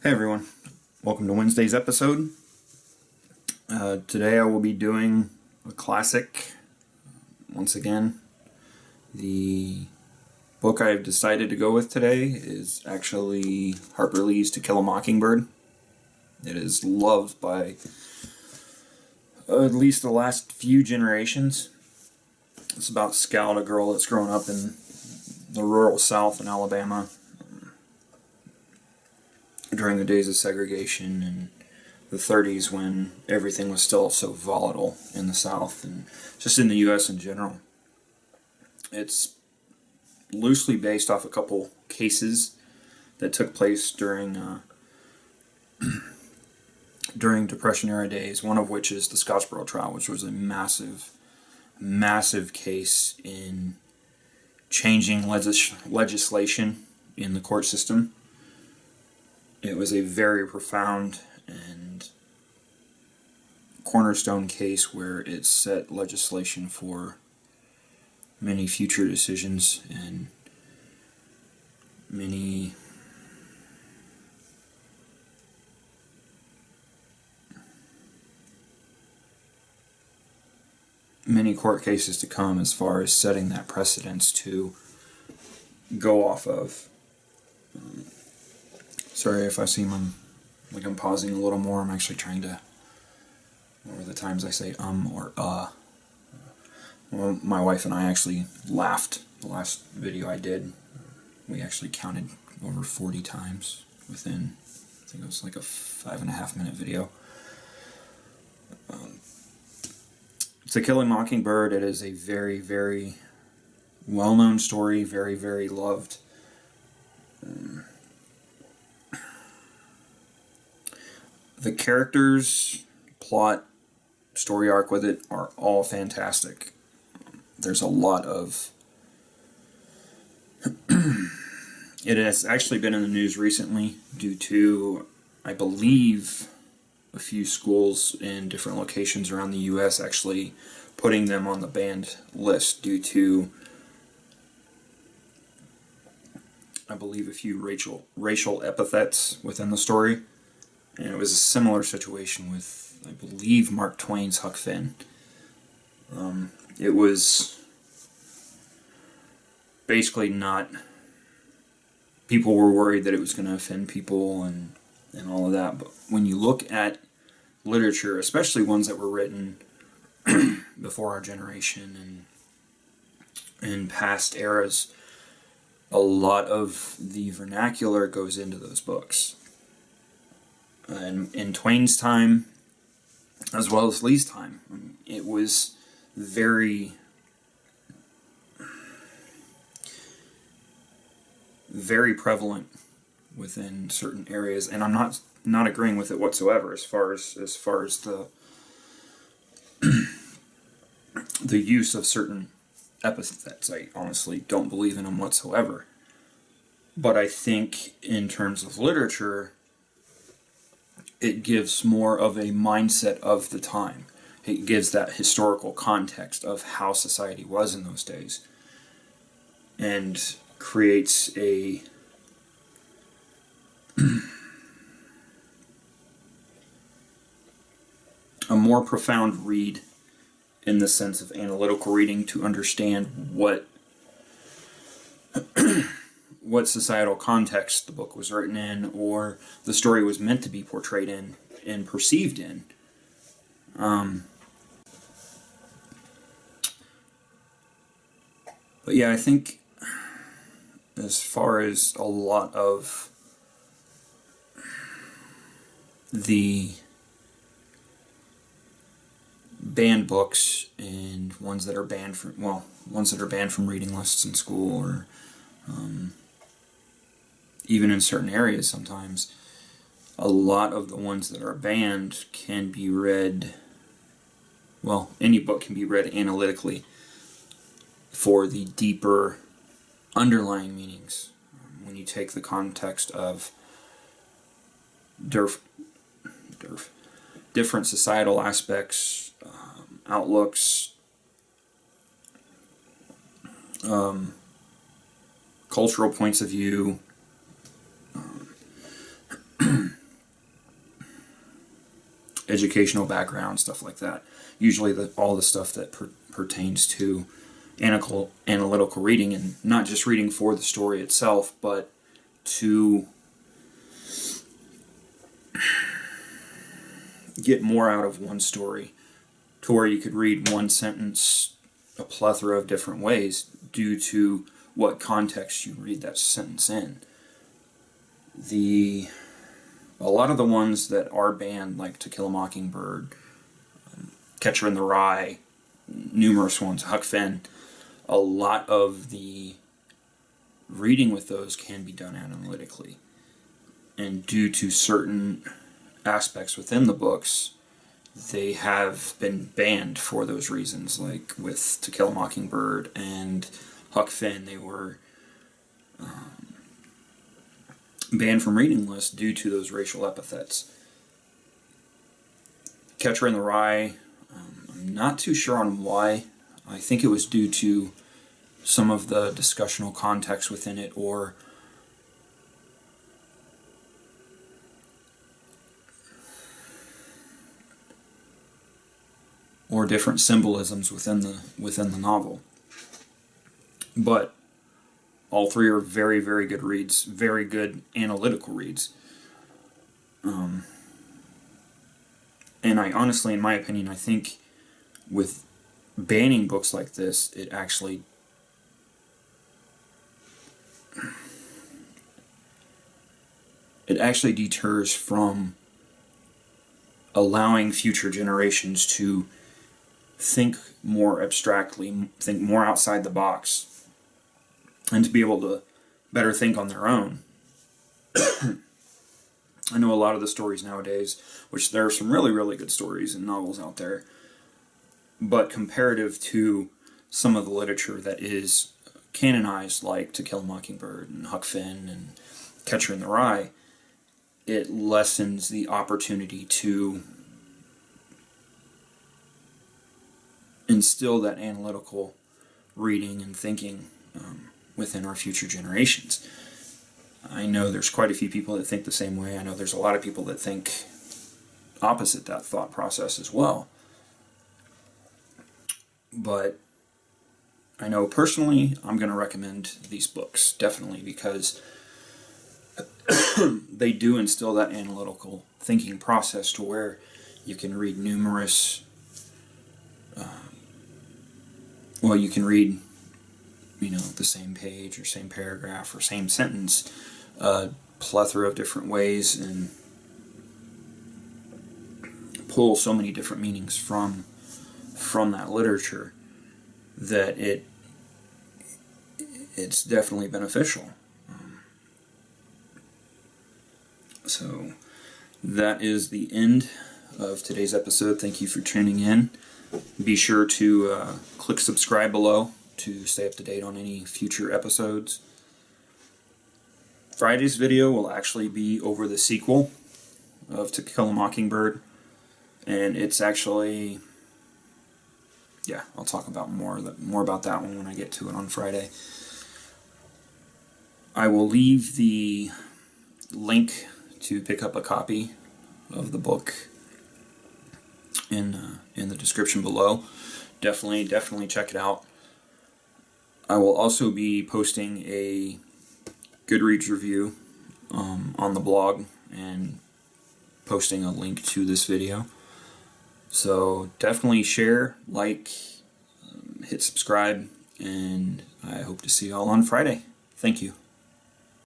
Hey everyone, welcome to Wednesday's episode. Today I will be doing a classic. Once again, the book I've decided to go with today is actually Harper Lee's To Kill a Mockingbird. It is loved by at least the last few generations. It's about Scout, a girl that's grown up in the rural South in Alabama during the days of segregation and the 30s when everything was still so volatile in the South and just in the U.S. in general. It's loosely based off a couple cases that took place during Depression-era days, one of which is the Scottsboro trial, which was a massive case in changing legislation in the court system. It was a very profound and cornerstone case where it set legislation for many future decisions and many court cases to come, as far as setting that precedence to go off of. Sorry if I seem like I'm pausing a little more. I'm actually trying to, over the times I say or Well, my wife and I actually laughed the last video I did. We actually counted over 40 times within, I think it was like a 5.5 minute video. To Kill a Mockingbird, it is a very, very well-known story, very, very loved. The characters, plot, story arc with it are all fantastic. There's a lot of... It has actually been in the news recently due to, I believe, a few schools in different locations around the U.S. actually putting them on the banned list due to, I believe, a few racial epithets within the story. And it was a similar situation with, I believe, Mark Twain's Huck Finn. It was basically not... People were worried that it was going to offend people and all of that. But when you look at literature, especially ones that were written before our generation and in past eras, a lot of the vernacular goes into those books. And in Twain's time, as well as Lee's time, it was very, very prevalent within certain areas, and I'm not agreeing with it whatsoever as far as the the use of certain epithets. I honestly don't believe in them whatsoever. But I think in terms of literature, it gives more of a mindset of the time. It gives that historical context of how society was in those days, and creates a more profound read in the sense of analytical reading to understand what societal context the book was written in, or the story was meant to be portrayed in and perceived in. But yeah, I think as far as a lot of the banned books and ones that are banned from reading lists in school, or even in certain areas sometimes, a lot of the ones that are banned can be read, well, any book can be read analytically for the deeper underlying meanings. When you take the context of different societal aspects, outlooks, cultural points of view, educational background, stuff like that. Usually all the stuff that pertains to analytical reading, and not just reading for the story itself, but to get more out of one story, to where you could read one sentence a plethora of different ways due to what context you read that sentence in. A lot of the ones that are banned, like To Kill a Mockingbird, Catcher in the Rye, numerous ones, Huck Finn, a lot of the reading with those can be done analytically. And due to certain aspects within the books, they have been banned for those reasons. Like with To Kill a Mockingbird and Huck Finn, they were banned from reading lists due to those racial epithets. Catcher in the Rye, I'm not too sure on why. I think it was due to some of the discussional context within it, or different symbolisms within the novel. But all three are very, very good reads, very good analytical reads. And I honestly, in my opinion, I think with banning books like this, it actually deters from allowing future generations to think more abstractly, think more outside the box, and to be able to better think on their own. I know a lot of the stories nowadays, which there are some really, really good stories and novels out there, but comparative to some of the literature that is canonized, like To Kill a Mockingbird and Huck Finn and Catcher in the Rye, it lessens the opportunity to instill that analytical reading and thinking within our future generations. I know there's quite a few people that think the same way. I know there's a lot of people that think opposite that thought process as well. But I know personally I'm going to recommend these books, definitely, because they do instill that analytical thinking process to where you can read numerous, you can read, the same page or same paragraph or same sentence a plethora of different ways, and pull so many different meanings from that literature that it's definitely beneficial. So that is the end of today's episode. Thank you for tuning in. Be sure to click subscribe below to stay up to date on any future episodes. Friday's video will actually be over the sequel of To Kill a Mockingbird, and it's actually, I'll talk about more about that one when I get to it on Friday. I will leave the link to pick up a copy of the book in the description below. Definitely check it out. I will also be posting a Goodreads review on the blog and posting a link to this video. So definitely share, like, hit subscribe, and I hope to see you all on Friday. Thank you.